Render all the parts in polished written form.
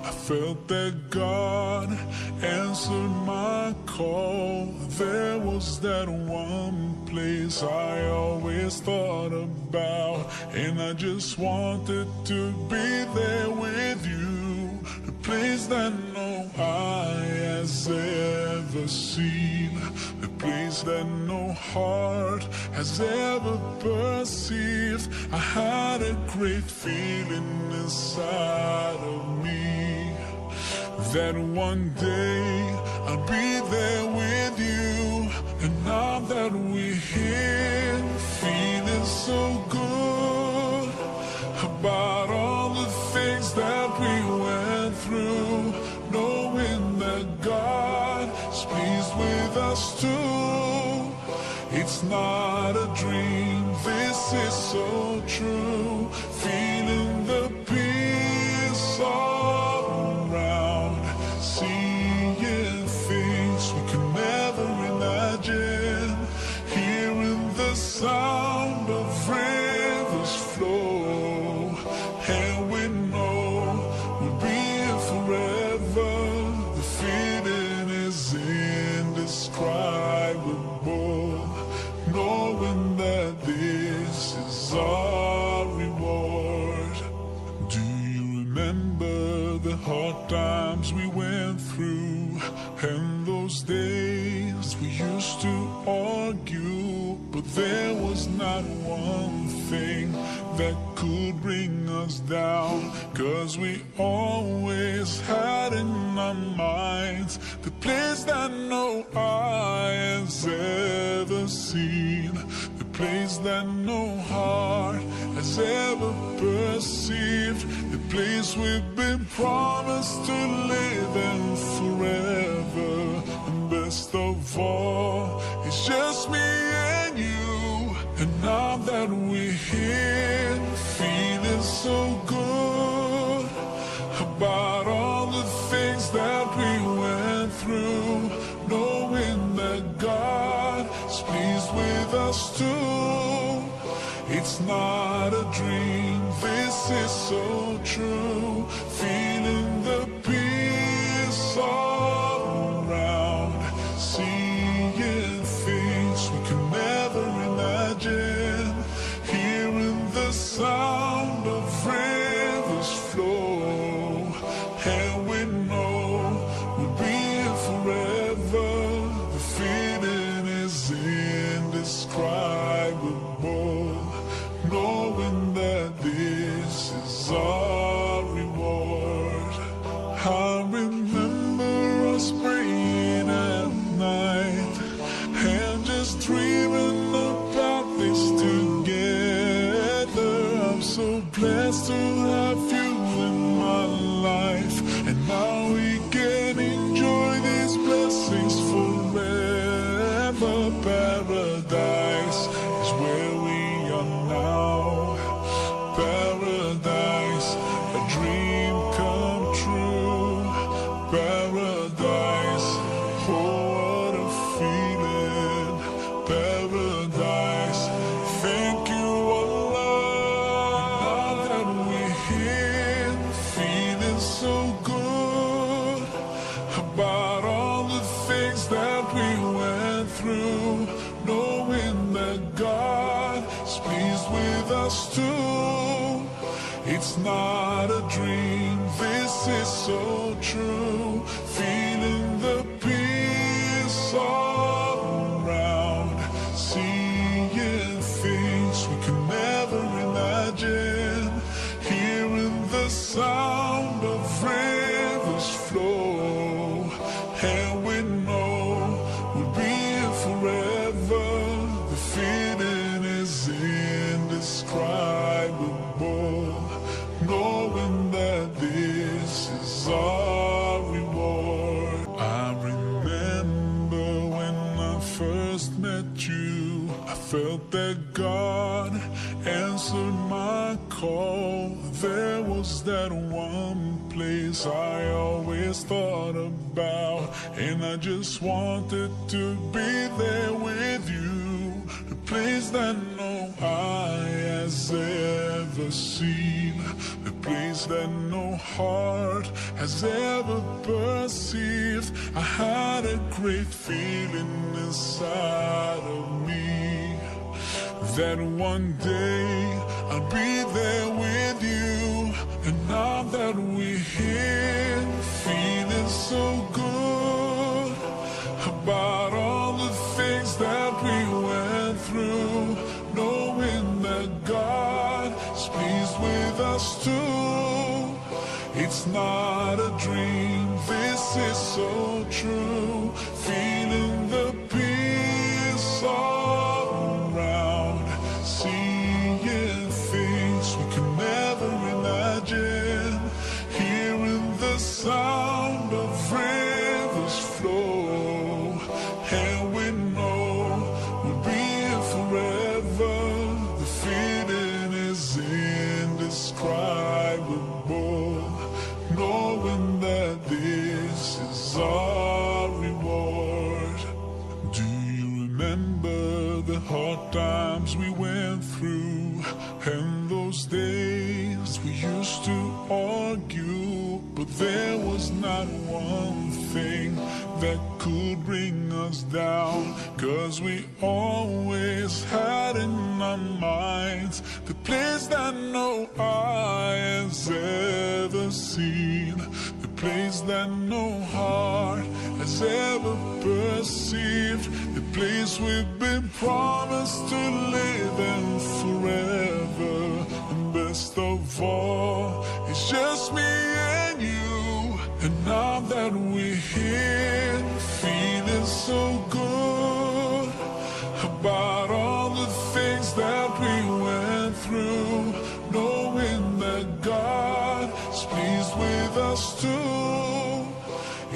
I felt that God answered my call. There was that one place I always thought about, and I just wanted to be there with you. The place that no eye has ever seen, the place that no heart has ever perceived. I had a great feeling inside of me that one day I'll be there with you. And now that we're here, feeling so good about all the things that we went through, knowing that God is pleased with us too. It's not a dream, this is so true. Feeling the peace all around, seeing things we could never imagine, hearing the sound of rivers flow, and we know we'll be here forever. The feeling is indescribable, knowing that this is our reward. Do you remember the hard times we went through, and those days we used to argue, but there was not one thing that could bring us down, 'cause we always had in our minds the place that no eye has ever seen, the place that no heart has ever perceived, the place we've been promised to live in forever. And best of all, it's just me and you. And now that we're here, feeling so good about all the things that we went through, knowing that God is pleased with us too. It's not a dream, this is so true. Feeling the peace all around, seeing things we could never imagine, hearing the sound of rivers flow, and we know we'll be here forever. The feeling is indescribable, knowing that this is our reward. I remember us praying at night and just dreaming about this together. I'm so blessed to have you in my life, and now we can enjoy these blessings forever. Paradise is where we are now. Paradise, a dream come true. Paradise, oh what a feeling. Paradise, thank you Allah. Now that we're here, feeling so good about all the things that we went through, knowing that God is pleased with us too. It's not a dream, this is so true. Feeling the peace all around, seeing things we could never imagine, hearing the sound of rivers flow, and we know we'll be here forever. The feeling is indescribable, knowing that this is our reward. I remember when I first met you, I felt that God answered my call. There was that one place I always thought about, and I just wanted to be there with you. The place that no eye has ever ever seen, a place that no heart has ever perceived. I had a great feeling inside of me that one day I'll be there with you. And now that we're here, feeling so good about all the things that we went through, knowing that God is pleased with us too. It's not a dream, this is so true. Feeling the peace all around, seeing things we can never imagine, hearing the sound of rivers flow, and we know we'll be here forever. The feeling is indescribable, knowing that this is our reward. Do you remember the hard times we went through, and those days we used to argue, but there was not one thing that could bring us down, 'cause we always had in our minds the place that no eye has ever seen, the place that no heart has ever perceived, the place we've been promised to live in forever. And best of all, it's just me and you. And now that we're here, feeling so good about all the things that we went through, knowing that God is pleased with us too.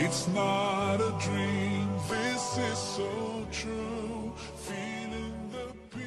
It's not a dream, this is so true. Feeling the peace.